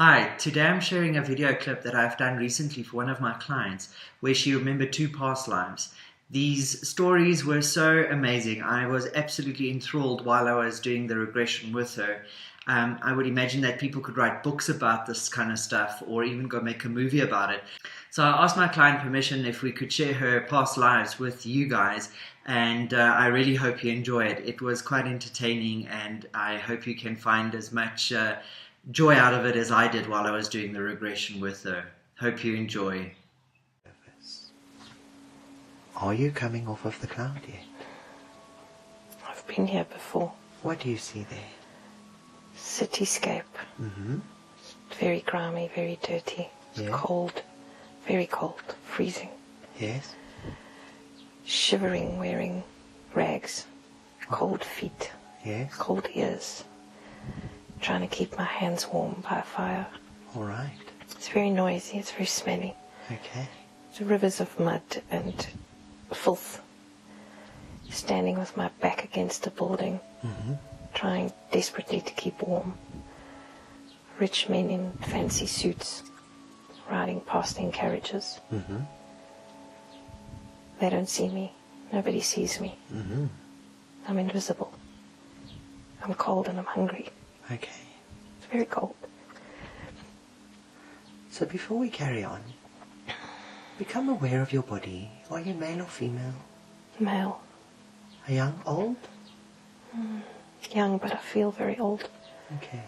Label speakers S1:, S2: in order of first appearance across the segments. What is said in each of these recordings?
S1: Hi, today I'm sharing a video clip that I've done recently for one of my clients where she remembered two past lives. These stories were so amazing. I was absolutely enthralled while I was doing the regression with her. I would imagine that people could write books about this kind of stuff or even go make a movie about it. So I asked my client permission if we could share her past lives with you guys, and I really hope you enjoy it. It was quite entertaining, and I hope you can find as much joy out of it as I did while I was doing the regression with her. Hope you enjoy.
S2: Are you coming off of the cloud yet?
S3: I've been here before.
S2: What do you see there?
S3: Cityscape.
S2: Mm-hmm.
S3: Very grimy, very dirty.
S2: Yeah.
S3: Cold. Very cold. Freezing.
S2: Yes.
S3: Shivering, wearing rags. Cold feet.
S2: Yes.
S3: Cold ears. Trying to keep my hands warm by a fire.
S2: All right.
S3: It's very noisy. It's very smelly.
S2: Okay.
S3: It's rivers of mud and filth. Standing with my back against a building.
S2: Mm-hmm.
S3: Trying desperately to keep warm. Rich men in fancy suits riding past in carriages.
S2: Mm-hmm.
S3: They don't see me. Nobody sees me.
S2: Mm-hmm.
S3: I'm invisible. I'm cold and I'm hungry.
S2: Okay.
S3: It's very cold.
S2: So before we carry on, become aware of your body. Are you male or female?
S3: Male.
S2: A young, old?
S3: Young, but I feel very old.
S2: Okay.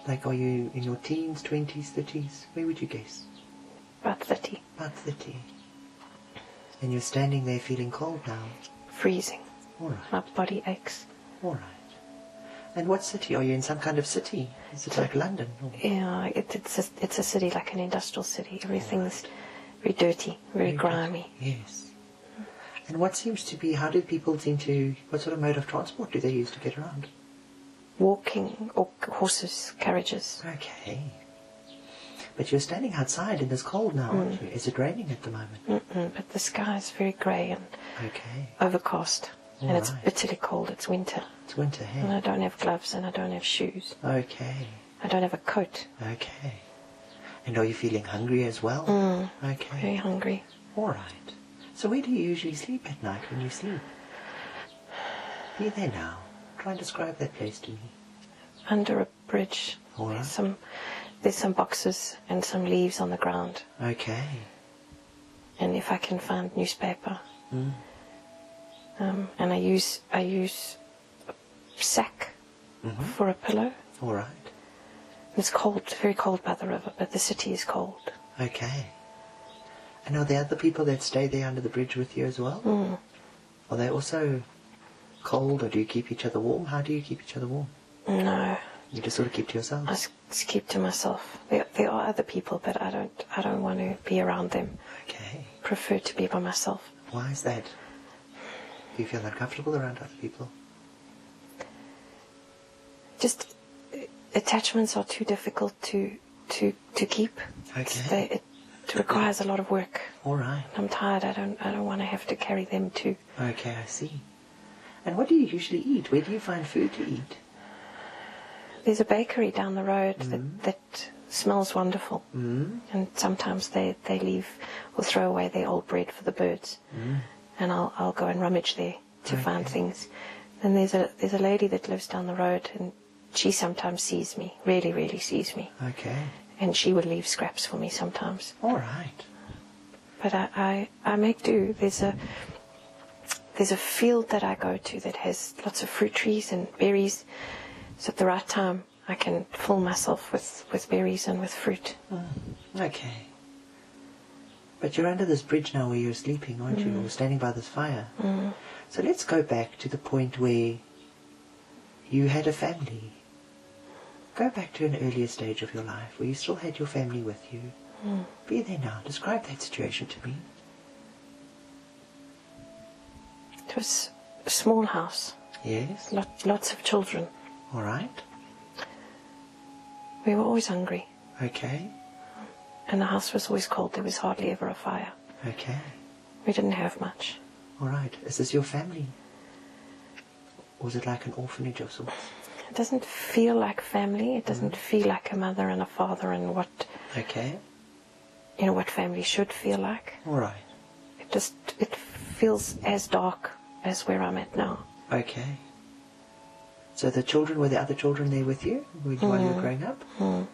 S2: Like, are you in your teens, 20s, 30s? Where would you guess?
S3: About 30.
S2: About 30. And you're standing there feeling cold now?
S3: Freezing.
S2: All right.
S3: My body aches.
S2: All right. And what city? Are you in some kind of city? Is it like London? Or?
S3: Yeah, it's a city, like an industrial city. Everything's very dirty, very grimy.
S2: Yes. And what seems to be, how do people seem to, what sort of mode of transport do they use to get around?
S3: Walking, or horses, carriages.
S2: Okay. But you're standing outside in this cold now, aren't you? Is it raining at the moment?
S3: But the sky is very grey and
S2: Okay.
S3: overcast.
S2: All
S3: and it's
S2: right.
S3: bitterly cold. It's winter.
S2: It's winter, hey?
S3: And I don't have gloves and I don't have shoes.
S2: Okay.
S3: I don't have a coat.
S2: Okay. And are you feeling hungry as well? Okay.
S3: Very hungry.
S2: All right. So where do you usually sleep at night when you sleep? Be there now. Try and describe that place to me.
S3: Under a bridge.
S2: All right.
S3: There's some boxes and some leaves on the ground.
S2: Okay.
S3: And if I can find newspaper. And I use a sack for a pillow.
S2: All right.
S3: It's cold, very cold by the river, but the city is cold.
S2: Okay. And are there other people that stay there under the bridge with you as well? Are they also cold, or do you keep each other warm? How do you keep each other warm?
S3: No.
S2: You just sort of keep to yourself?
S3: I just keep to myself. There are other people, but I don't want to be around them.
S2: Okay.
S3: Prefer to be by myself.
S2: Why is that? Do you feel uncomfortable around other people?
S3: Just attachments are too difficult to keep.
S2: Okay.
S3: It requires a lot of work.
S2: All right.
S3: I'm tired. I don't want to have to carry them too.
S2: Okay, I see. And what do you usually eat? Where do you find food to eat?
S3: There's a bakery down the road that smells wonderful. And sometimes they leave or throw away their old bread for the birds. And I'll go and rummage there to find things. And there's a lady that lives down the road, and she sometimes sees me, really, really sees me.
S2: Okay.
S3: And she would leave scraps for me sometimes.
S2: All right.
S3: But I make do. There's a field that I go to that has lots of fruit trees and berries. So at the right time, I can fill myself with berries and with fruit.
S2: Okay. But you're under this bridge now where you're sleeping, aren't you? Or standing by this fire. So let's go back to the point where you had a family. Go back to an earlier stage of your life where you still had your family with you. Be there now. Describe that situation to me.
S3: It was a small house.
S2: Yes.
S3: Lots of children.
S2: All right.
S3: We were always hungry.
S2: Okay.
S3: And the house was always cold. There was hardly ever a fire.
S2: Okay.
S3: We didn't have much.
S2: All right. Is this your family? Or was it like an orphanage of sorts?
S3: It doesn't feel like family. It doesn't feel like a mother and a father and what,
S2: Okay.
S3: what family should feel like.
S2: All right.
S3: It feels as dark as where I'm at now.
S2: Okay. So were the other children there with you while you were growing up?
S3: Mm.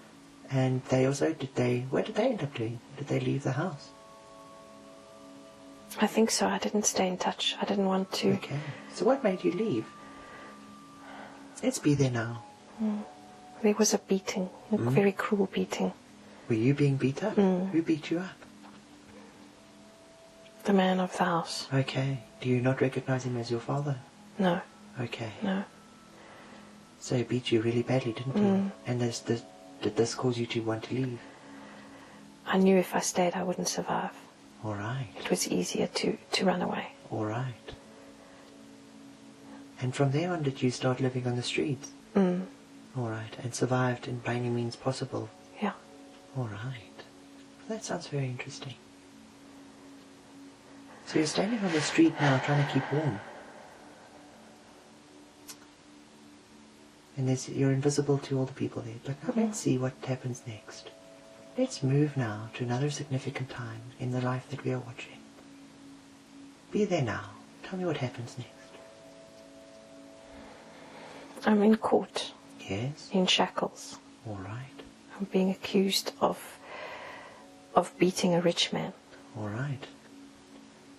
S2: And they also, what did they end up doing? Did they leave the house?
S3: I think so. I didn't stay in touch. I didn't want to.
S2: Okay. So what made you leave? Let's be there now.
S3: There was a beating, a very cruel beating.
S2: Were you being beat up? Who beat you up?
S3: The man of the house.
S2: Okay. Do you not recognize him as your father?
S3: No,
S2: Okay.
S3: no.
S2: So he beat you really badly, didn't he? And did this cause you to want to leave?
S3: I knew if I stayed I wouldn't survive.
S2: All right.
S3: It was easier to run away.
S2: All right. And from there on, did you start living on the streets?
S3: Mm.
S2: All right. And survived in by any means possible?
S3: Yeah.
S2: All right. That sounds very interesting. So you're standing on the street now trying to keep warm. And you're invisible to all the people there. But now let's see what happens next. Let's move now to another significant time in the life that we are watching. Be there now. Tell me what happens next.
S3: I'm in court,
S2: Yes?
S3: in shackles.
S2: All right.
S3: I'm being accused of beating a rich man.
S2: All right.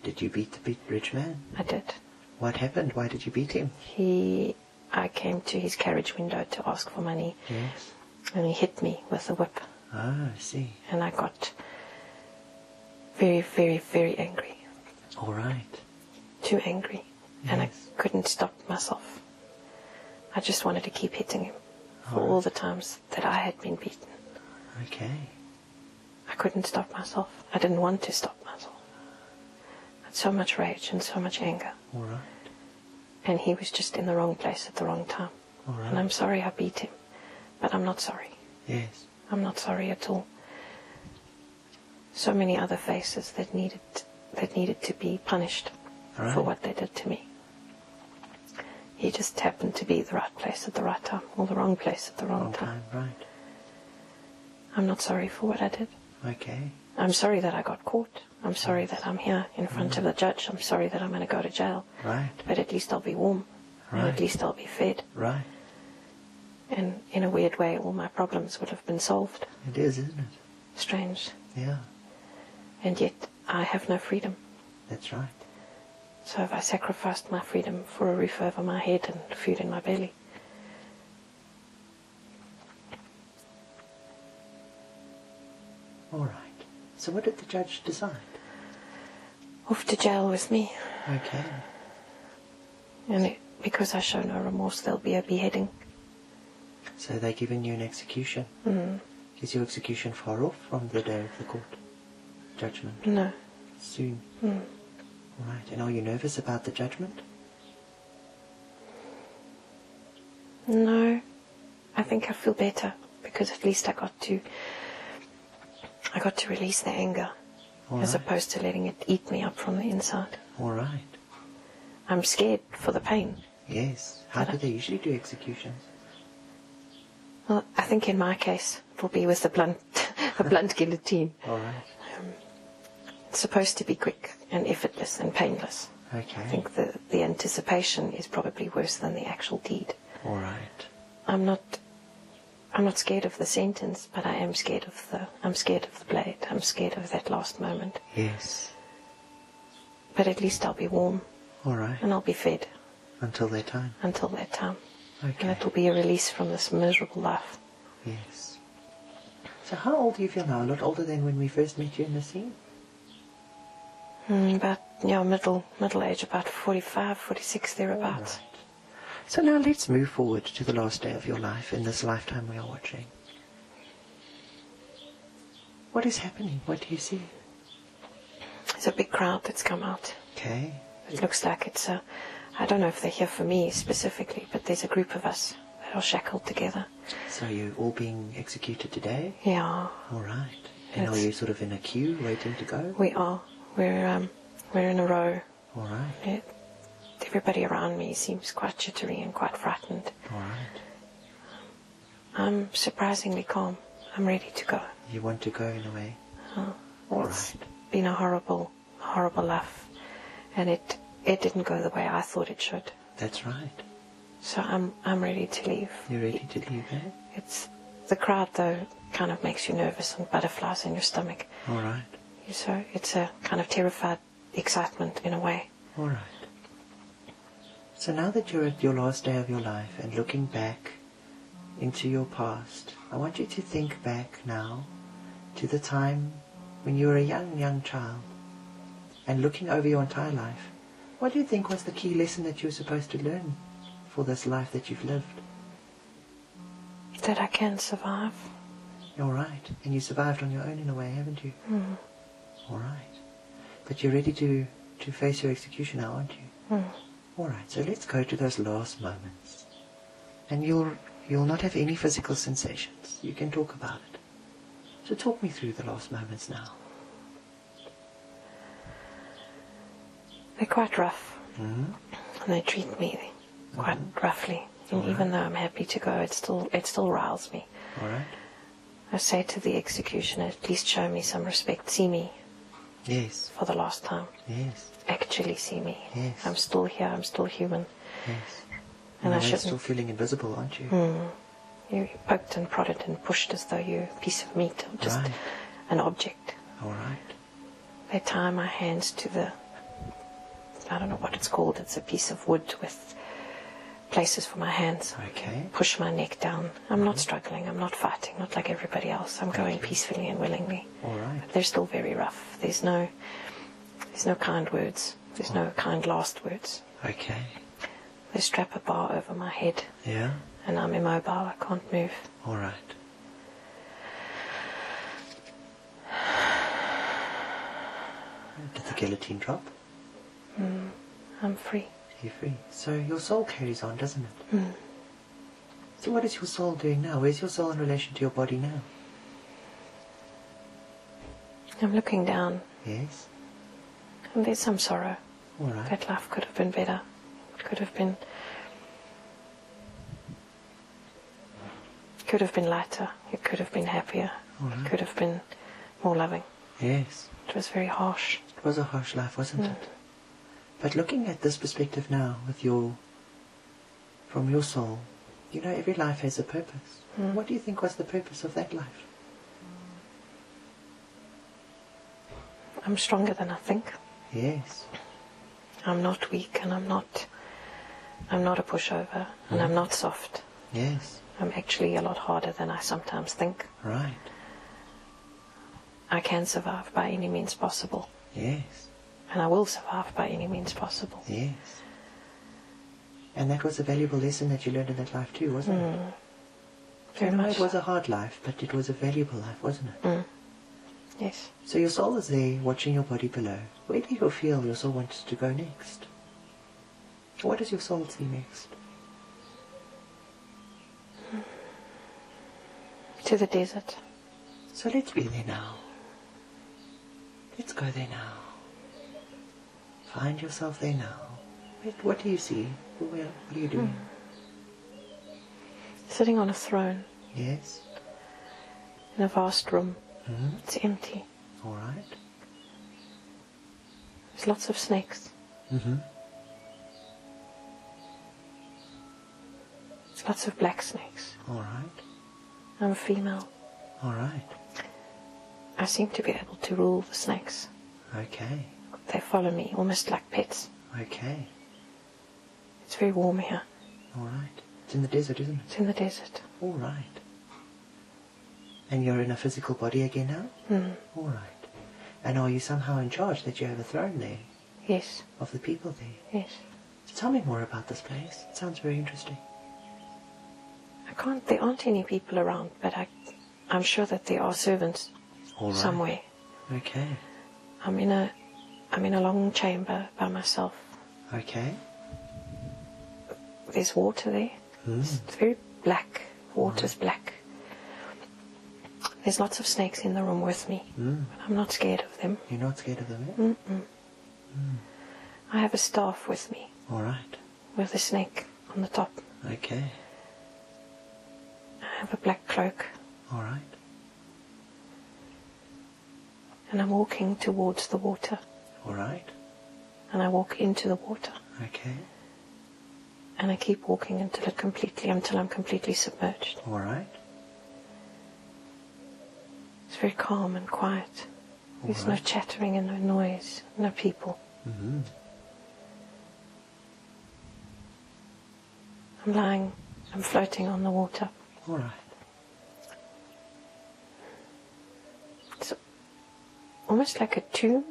S2: Did you beat the rich man?
S3: I did.
S2: What happened? Why did you beat him?
S3: I came to his carriage window to ask for money,
S2: Yes.
S3: and he hit me with a whip.
S2: Ah, I see.
S3: And I got very, very, very angry.
S2: All right.
S3: Too angry. And I
S2: Yes.
S3: couldn't stop myself. I just wanted to keep hitting him for all the times that I had been beaten.
S2: Okay.
S3: I couldn't stop myself. I didn't want to stop myself. I had so much rage and so much anger.
S2: All right.
S3: And he was just in the wrong place at the wrong time.
S2: All right.
S3: And I'm sorry I beat him. But I'm not sorry.
S2: Yes.
S3: I'm not sorry at all. So many other faces that needed to be punished
S2: Right.
S3: for what they did to me. He just happened to be the right place at the right time, or the wrong place at the wrong time.
S2: Right.
S3: I'm not sorry for what I did.
S2: Okay.
S3: I'm sorry that I got caught. I'm sorry that I'm here in front of the judge. I'm sorry that I'm going to go to jail.
S2: Right.
S3: But at least I'll be warm. And
S2: Right.
S3: at least I'll be fed.
S2: Right.
S3: And in a weird way, all my problems would have been solved.
S2: It is, isn't it?
S3: Strange.
S2: Yeah.
S3: And yet I have no freedom.
S2: That's right.
S3: So have I sacrificed my freedom for a roof over my head and food in my belly?
S2: All right. So what did the judge decide?
S3: Off to jail with me.
S2: Okay.
S3: And because I show no remorse, there'll be a beheading.
S2: So they're giving you an execution.
S3: Mm.
S2: Is your execution far off from the day of the court judgment?
S3: No.
S2: Soon.
S3: Mm.
S2: All right. And are you nervous about the judgment?
S3: No. I think I feel better because at least I got to release the anger as opposed to letting it eat me up from the inside.
S2: All right.
S3: I'm scared for the pain.
S2: Yes. How do they usually do executions?
S3: Well, I think in my case it will be with a blunt guillotine.
S2: All right.
S3: It's supposed to be quick and effortless and painless.
S2: Okay.
S3: I think the anticipation is probably worse than the actual deed.
S2: All right.
S3: I'm not scared of the sentence, but I am scared of the blade. I'm scared of that last moment.
S2: Yes.
S3: But at least I'll be warm.
S2: All right.
S3: And I'll be fed.
S2: Until that time.
S3: Until that time.
S2: Okay.
S3: And it will be a release from this miserable life.
S2: Yes. So how old do you feel now? A lot older than when we first met you in the scene?
S3: Middle age, about 45, 46, thereabouts.
S2: Right. So now let's move forward to the last day of your life in this lifetime we are watching. What is happening? What do you see?
S3: There's a big crowd that's come out.
S2: Okay.
S3: It looks like it's I don't know if they're here for me specifically, but there's a group of us that are shackled together.
S2: So you're all being executed today?
S3: Yeah.
S2: All right. And are you sort of in a queue waiting to go?
S3: We are. We're in a row.
S2: All right.
S3: Everybody around me seems quite jittery and quite frightened.
S2: All right.
S3: I'm surprisingly calm. I'm ready to go.
S2: You want to go in a way? All
S3: It's
S2: right.
S3: been a horrible life, and it didn't go the way I thought it should.
S2: That's right.
S3: So I'm ready to leave.
S2: You're ready to leave, eh?
S3: It's the crowd though kind of makes you nervous and butterflies in your stomach.
S2: All right.
S3: So it's a kind of terrified excitement in a way.
S2: All right. So now that you're at your last day of your life and looking back into your past, I want you to think back now to the time when you were a young child and looking over your entire life. What do you think was the key lesson that you were supposed to learn for this life that you've lived?
S3: That I can survive.
S2: All right. And you survived on your own in a way, haven't you?
S3: Mm.
S2: All right. But you're ready to face your execution now, aren't you?
S3: Mm.
S2: All right. So let's go to those last moments. And you'll not have any physical sensations. You can talk about it. So talk me through the last moments now.
S3: They're quite rough.
S2: Mm-hmm.
S3: And they treat me quite roughly. And even though I'm happy to go, it still riles me.
S2: All right.
S3: I say to the executioner, at least show me some respect. See me
S2: Yes.
S3: for the last time.
S2: Yes.
S3: Actually see me.
S2: Yes.
S3: I'm still here. I'm still human.
S2: Yes.
S3: And I
S2: you're
S3: shouldn't.
S2: still feeling invisible, aren't you?
S3: You're poked and prodded and pushed as though you're a piece of meat or just
S2: Right.
S3: an object.
S2: All right.
S3: They tie my hands to the, I don't know what it's called. It's a piece of wood with places for my hands.
S2: Okay.
S3: Push my neck down. I'm not struggling. I'm not fighting. Not like everybody else. I'm going peacefully and willingly.
S2: All right.
S3: But they're still very rough. There's no kind words. There's no kind last words.
S2: Okay.
S3: They strap a bar over my head
S2: Yeah.
S3: and I'm immobile. I can't move.
S2: All right. Did the guillotine drop?
S3: I'm free.
S2: You're free. So your soul carries on, doesn't it? So what is your soul doing now? Where's your soul in relation to your body now?
S3: I'm looking down
S2: Yes.
S3: and there's some sorrow.
S2: All right.
S3: That life could have been better. It could have been lighter. It could have been happier.
S2: All right.
S3: It could have been more loving.
S2: Yes.
S3: It was very harsh.
S2: It was a harsh life, wasn't it? But looking at this perspective now, from your soul, you know every life has a purpose. What do you think was the purpose of that life?
S3: I'm stronger than I think.
S2: Yes.
S3: I'm not weak and I'm not a pushover and I'm not soft.
S2: Yes.
S3: I'm actually a lot harder than I sometimes think.
S2: Right.
S3: I can survive by any means possible.
S2: Yes.
S3: And I will survive by any means possible.
S2: Yes. And that was a valuable lesson that you learned in that life too, wasn't it?
S3: Very
S2: You know,
S3: much.
S2: it was a hard life, but it was a valuable life, wasn't it?
S3: Yes.
S2: So your soul is there, watching your body below. Where do you feel your soul wants to go next? What does your soul see next?
S3: To the desert.
S2: So let's be there now. Let's go there now. Find yourself there now. What do you see? What are you doing?
S3: Sitting on a throne
S2: Yes.
S3: in a vast room.
S2: Mm-hmm.
S3: It's empty.
S2: All right.
S3: There's lots of snakes.
S2: Mm-hmm.
S3: There's lots of black snakes.
S2: All right.
S3: I'm a female.
S2: All right.
S3: I seem to be able to rule the snakes.
S2: Okay.
S3: They follow me almost like pets.
S2: Okay.
S3: It's very warm here.
S2: All right. It's in the desert, isn't it?
S3: It's in the desert.
S2: All right. And you're in a physical body again now? All right. And are you somehow in charge that you have a throne there
S3: Yes.
S2: of the people there?
S3: Yes.
S2: So tell me more about this place. It sounds very interesting.
S3: There aren't any people around, but I'm sure that there are servants
S2: All right.
S3: somewhere.
S2: Okay.
S3: I'm in a long chamber by myself.
S2: Okay.
S3: There's water there. It's very black. Water's black. There's lots of snakes in the room with me. But I'm not scared of them.
S2: You're not scared of them, eh?
S3: I have a staff with me
S2: All right.
S3: with a snake on the top.
S2: Okay.
S3: have a black cloak.
S2: All right.
S3: And I'm walking towards the water.
S2: All right.
S3: And I walk into the water.
S2: Okay.
S3: And I keep walking until I'm completely submerged.
S2: All right.
S3: It's very calm and quiet. There's no chattering and no noise, no people.
S2: Mm-hmm.
S3: I'm floating on the water.
S2: All right.
S3: It's almost like a tomb.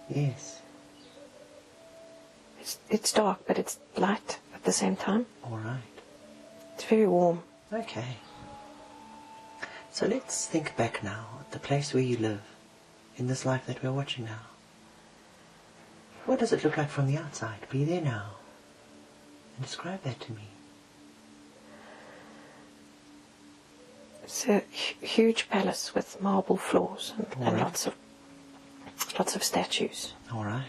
S2: Yes.
S3: It's dark, but it's light at the same time.
S2: All right.
S3: It's very warm.
S2: Okay. So let's think back now at the place where you live, in this life that we're watching now. What does it look like from the outside? Be there now. And describe that to me.
S3: It's a huge palace with marble floors and lots of statues.
S2: All right.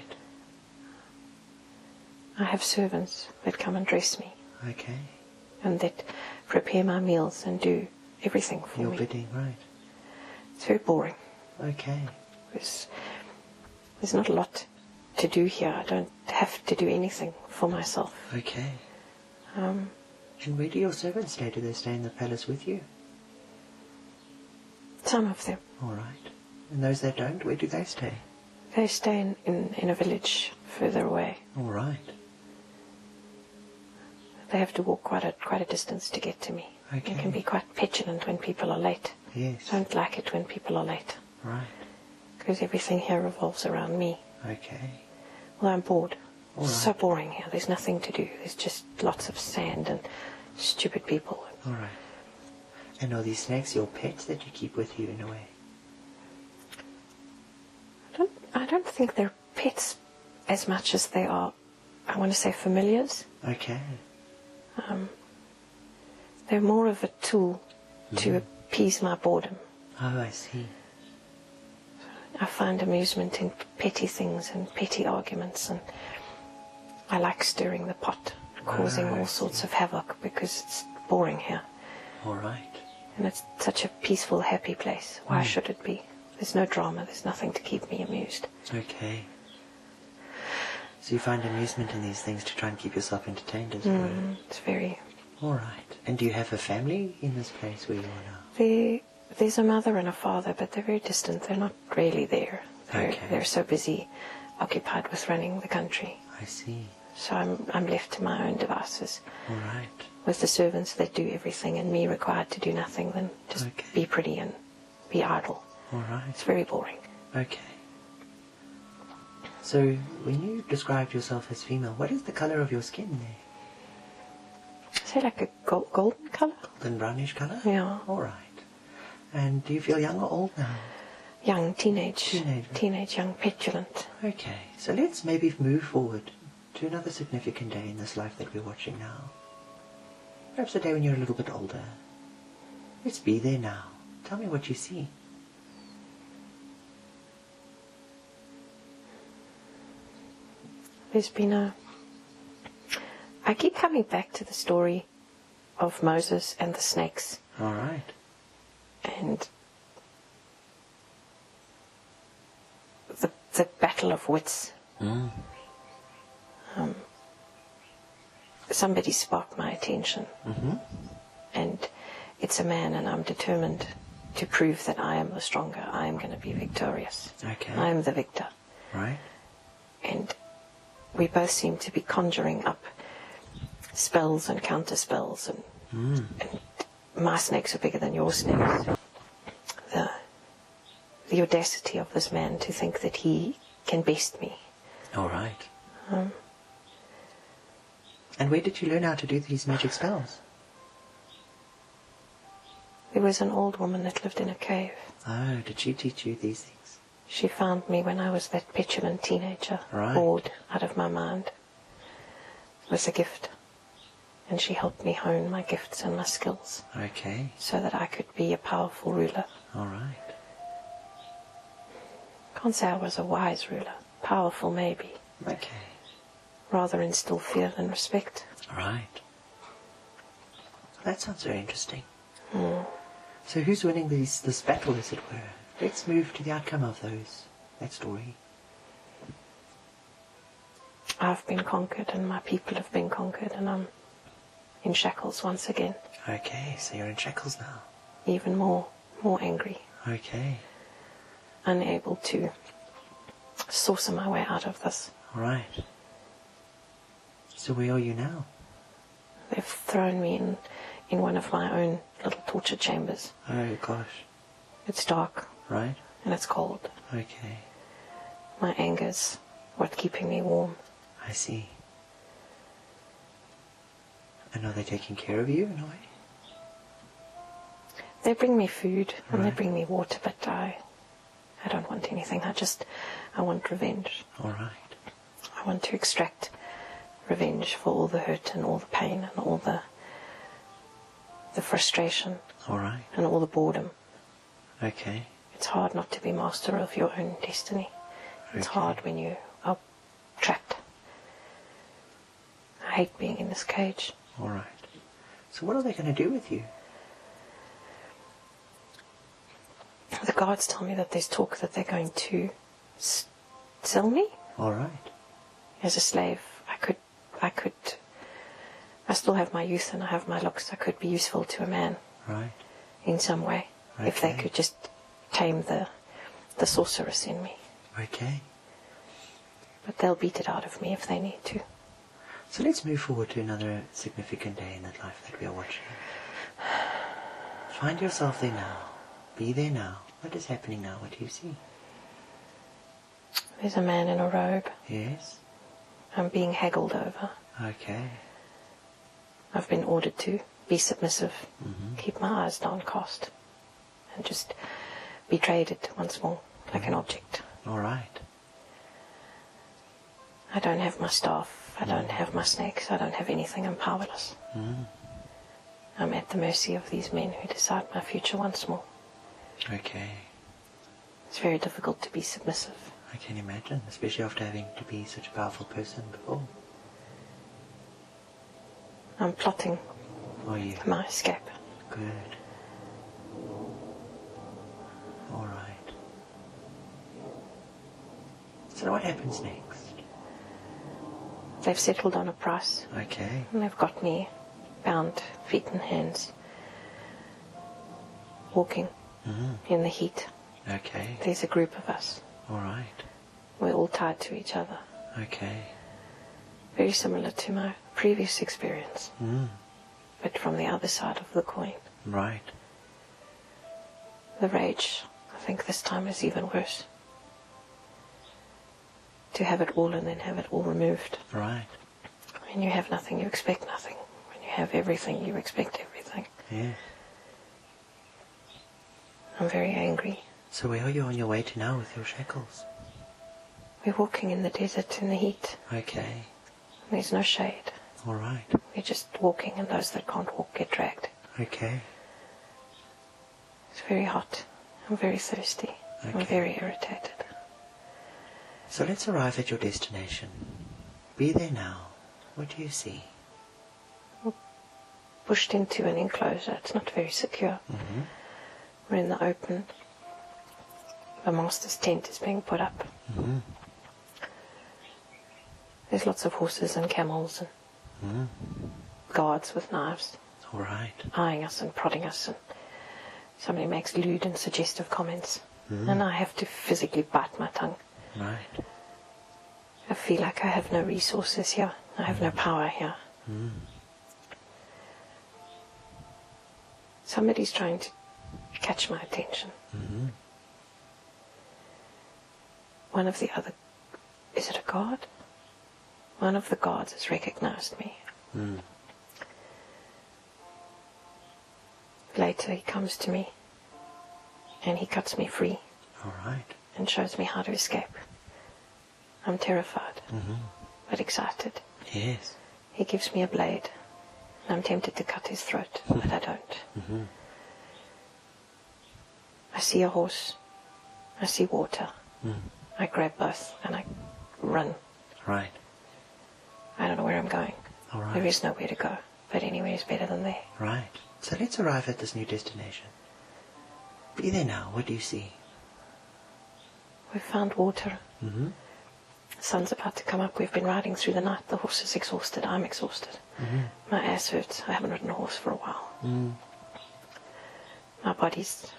S3: I have servants that come and dress me.
S2: Okay.
S3: And that prepare my meals and do everything for
S2: Your
S3: me.
S2: bidding, right.
S3: It's very boring.
S2: Okay.
S3: There's not a lot to do here. I don't have to do anything for myself.
S2: Okay. And where do your servants stay? Do they stay in the palace with you?
S3: Some of them.
S2: All right. And those that don't, where do they stay?
S3: They stay in a village further away.
S2: All right.
S3: They have to walk quite a distance to get to me.
S2: Okay.
S3: They can be quite petulant when people are late.
S2: Yes.
S3: I don't like it when people are late.
S2: Right.
S3: Because everything here revolves around me.
S2: Okay.
S3: Well, I'm bored.
S2: All
S3: It's
S2: right.
S3: so boring here. There's nothing to do. There's just lots of sand and stupid people.
S2: All right. And are these snakes your pets that you keep with you in a way?
S3: I don't think they're pets as much as they are, I want to say, familiars.
S2: Okay.
S3: They're more of a tool to appease my boredom.
S2: Oh, I see.
S3: I find amusement in petty things and petty arguments, and I like stirring the pot, causing all sorts of havoc because it's boring here.
S2: All right.
S3: And it's such a peaceful, happy place. Why should it be? There's no drama, there's nothing to keep me amused.
S2: Okay. So you find amusement in these things to try and keep yourself entertained as well.
S3: It's very...
S2: All right. And do you have a family in this place where you are now?
S3: There's a mother and a father, but they're very distant. They're not really there. They're so busy, occupied with running the country.
S2: I see.
S3: So I'm left to my own devices.
S2: All right.
S3: With the servants that do everything and me required to do nothing than just be pretty and be idle.
S2: All right.
S3: It's very boring.
S2: Okay. So when you described yourself as female, what is the colour of your skin there?
S3: Is it like a golden colour?
S2: Golden brownish colour?
S3: Yeah.
S2: All right. And do you feel young or old now?
S3: Young, teenage, young, petulant.
S2: Okay. So let's maybe move forward to another significant day in this life that we're watching now. Perhaps a day when you're a little bit older. Let's be there now. Tell me what you see.
S3: There's been I keep coming back to the story of Moses and the snakes.
S2: All right.
S3: And the battle of wits. Somebody sparked my attention. And it's a man, and I'm determined to prove that I am the stronger. I am going to be victorious.
S2: Okay.
S3: I am the victor.
S2: Right.
S3: And we both seem to be conjuring up spells and counter spells, and my snakes are bigger than your snakes. The audacity of this man to think that he can best me.
S2: All right. And where did you learn how to do these magic spells?
S3: There was an old woman that lived in a cave.
S2: Oh, did she teach you these things?
S3: She found me when I was that petulant teenager,
S2: Right.
S3: bored out of my mind. It was a gift. And she helped me hone my gifts and my skills
S2: Okay.
S3: so that I could be a powerful ruler.
S2: All right.
S3: Can't say I was a wise ruler. Powerful, maybe.
S2: Okay.
S3: Rather instill fear than respect.
S2: All right. That sounds very interesting. So who's winning this battle, as it were? Let's move to the outcome of that story.
S3: I've been conquered and my people have been conquered and I'm in shackles once again.
S2: Okay, so you're in shackles now.
S3: Even more angry.
S2: Okay.
S3: Unable to saucer my way out of this.
S2: All right. So where are you now?
S3: They've thrown me in one of my own little torture chambers.
S2: Oh, gosh.
S3: It's dark.
S2: Right.
S3: And it's cold.
S2: Okay.
S3: My anger's what's keeping me warm.
S2: I see. And are they taking care of you in a way?
S3: They bring me food and
S2: Right.
S3: they bring me water, but I don't want anything. I want revenge.
S2: All right.
S3: I want to extract revenge for all the hurt and all the pain and all the frustration
S2: All right.
S3: and all the boredom.
S2: Okay.
S3: It's hard not to be master of your own destiny. It's
S2: Okay.
S3: hard when you are trapped. I hate being in this cage.
S2: All right. So what are they going to do with you?
S3: The guards tell me that there's talk that they're going to sell me
S2: All right.
S3: as a slave. I still have my youth and I have my looks. I could be useful to a man
S2: Right.
S3: in some way if they
S2: Okay.
S3: could just tame the sorceress in me.
S2: Okay.
S3: But they'll beat it out of me if they need to.
S2: So let's move forward to another significant day in that life that we are watching. Find yourself there now. Be there now. What is happening now? What do you see?
S3: There's a man in a robe.
S2: Yes.
S3: I'm being haggled over.
S2: Okay.
S3: I've been ordered to be submissive,
S2: Mm-hmm.
S3: keep my eyes downcast, and just be traded once more like an object.
S2: All right.
S3: I don't have my staff, I don't have my snakes, I don't have anything, I'm powerless.
S2: Mm.
S3: I'm at the mercy of these men who decide my future once more.
S2: Okay.
S3: It's very difficult to be submissive.
S2: I can imagine, especially after having to be such a powerful person before.
S3: I'm plotting
S2: Are you?
S3: my escape.
S2: Good. All right. So what happens next?
S3: They've settled on a price,
S2: Okay.
S3: and they've got me bound, feet and hands, walking in the heat.
S2: Okay.
S3: There's a group of us.
S2: All right.
S3: We're all tied to each other.
S2: Okay.
S3: Very similar to my previous experience,
S2: Mm.
S3: but from the other side of the coin.
S2: Right.
S3: The rage, I think this time is even worse. To have it all and then have it all removed.
S2: Right.
S3: When you have nothing, you expect nothing. When you have everything, you expect everything.
S2: Yes.
S3: I'm very angry.
S2: So where are you on your way to now with your shackles?
S3: We're walking in the desert in the heat.
S2: Okay.
S3: There's no shade.
S2: All right.
S3: We're just walking, and those that can't walk get dragged.
S2: Okay.
S3: It's very hot. I'm very thirsty. I'm
S2: Okay.
S3: very irritated.
S2: So let's arrive at your destination. Be there now. What do you see?
S3: Pushed into an enclosure. It's not very secure.
S2: Mm-hmm.
S3: We're in the open. The master's tent is being put up.
S2: Mm-hmm.
S3: There's lots of horses and camels and guards with knives
S2: All right.
S3: eyeing us and prodding us, and somebody makes lewd and suggestive comments, and I have to physically bite my tongue.
S2: Right.
S3: I feel like I have no resources here. I have no power here. Somebody's trying to catch my attention. One of the other... Is it a guard? One of the guards has recognized me. Later he comes to me and he cuts me free
S2: All right.
S3: and shows me how to escape. I'm terrified, but excited.
S2: Yes.
S3: He gives me a blade. I'm tempted to cut his throat, but I don't. I see a horse. I see water. I grab both and I run.
S2: Right.
S3: I don't know where I'm going.
S2: All right.
S3: There is nowhere to go, but anywhere is better than there.
S2: Right. So let's arrive at this new destination. Be there now. What do you see?
S3: We've found water.
S2: Mm-hmm.
S3: The sun's about to come up. We've been riding through the night. The horse is exhausted. I'm exhausted.
S2: Mm-hmm.
S3: My ass hurts. I haven't ridden a horse for a while.
S2: Mm.
S3: My body's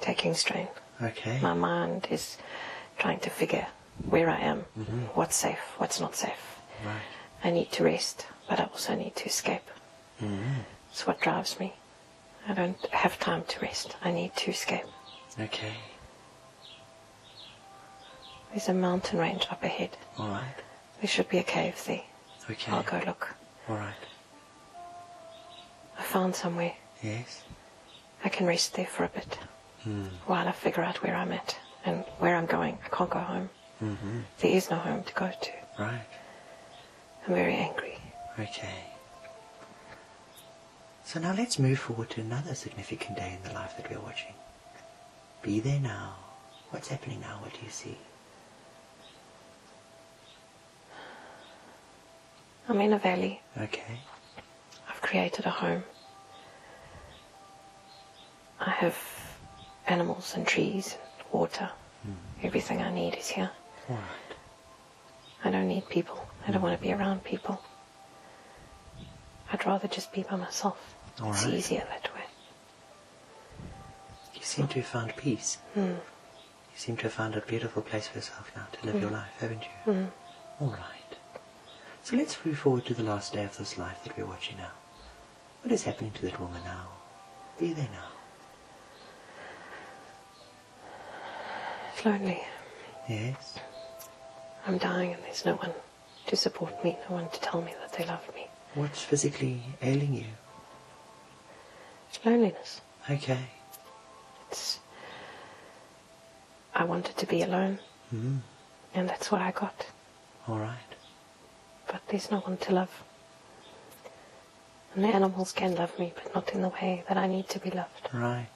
S3: taking strain.
S2: Okay.
S3: My mind is trying to figure where I am,
S2: Mm-hmm.
S3: what's safe, what's not safe.
S2: Right.
S3: I need to rest, but I also need to escape.
S2: Mm-hmm.
S3: It's what drives me. I don't have time to rest. I need to escape.
S2: Okay.
S3: There's a mountain range up ahead.
S2: All right.
S3: There should be a cave there.
S2: Okay.
S3: I'll go look.
S2: All right.
S3: I found somewhere.
S2: Yes.
S3: I can rest there for a bit
S2: Mm.
S3: while I figure out where I'm at and where I'm going. I can't go home.
S2: Mm-hmm.
S3: There is no home to go to.
S2: Right.
S3: I'm very angry.
S2: Okay. So now let's move forward to another significant day in the life that we're watching. Be there now. What's happening now? What do you see?
S3: I'm in a valley.
S2: Okay.
S3: I've created a home. I have animals and trees and water. Everything I need is here.
S2: All right.
S3: I don't need people. I don't want to be around people. I'd rather just be by myself.
S2: All
S3: It's
S2: right.
S3: easier that way.
S2: You seem to have found peace.
S3: Mm.
S2: You seem to have found a beautiful place for yourself now to live your life, haven't you?
S3: Mm.
S2: All right. So let's move forward to the last day of this life that we're watching now. What is happening to that woman now? Be there now.
S3: It's lonely.
S2: Yes.
S3: I'm dying and there's no one to support me, no one to tell me that they love me.
S2: What's physically ailing you?
S3: It's loneliness.
S2: Okay.
S3: I wanted to be alone,
S2: Mm.
S3: and that's what I got.
S2: All right.
S3: But there's no one to love. And the animals can love me, but not in the way that I need to be loved.
S2: Right.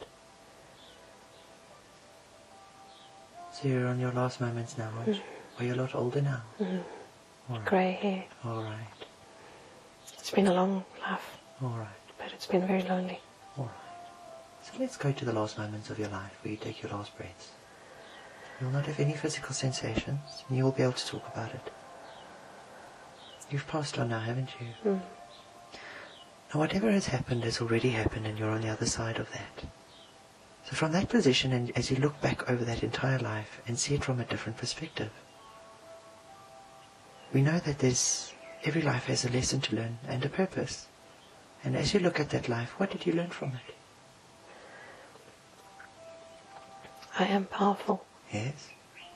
S2: So you're on your last moments now, aren't you? Are you a lot older now?
S3: Mm.
S2: All right.
S3: Grey hair.
S2: All right.
S3: It's been a long life,
S2: All right.
S3: but it's been very lonely.
S2: All right. So let's go to the last moments of your life where you take your last breaths. You'll not have any physical sensations, and you will be able to talk about it. You've passed on now, haven't you?
S3: Mm.
S2: Now whatever has already happened, and you're on the other side of that. So from that position, and as you look back over that entire life and see it from a different perspective, we know that every life has a lesson to learn and a purpose. And as you look at that life, what did you learn from it?
S3: I am powerful,
S2: Yes.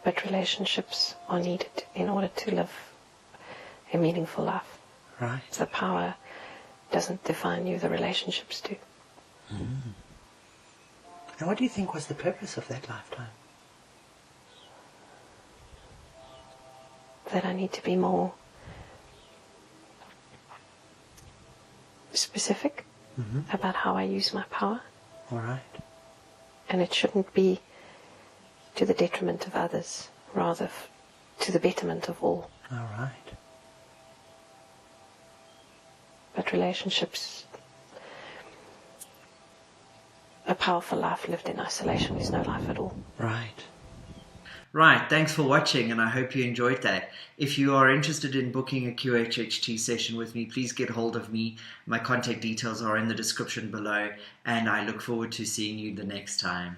S3: but relationships are needed in order to live a meaningful life.
S2: Right.
S3: The power doesn't define you, the relationships do.
S2: Mm. And what do you think was the purpose of that lifetime?
S3: That I need to be more specific about how I use my power,
S2: All right.
S3: and it shouldn't be to the detriment of others, rather to the betterment of all.
S2: All right.
S3: But relationships, a powerful life lived in isolation is no life at all.
S2: Right.
S1: Right, thanks for watching, and I hope you enjoyed that. If you are interested in booking a QHHT session with me, please get hold of me. My contact details are in the description below, and I look forward to seeing you the next time.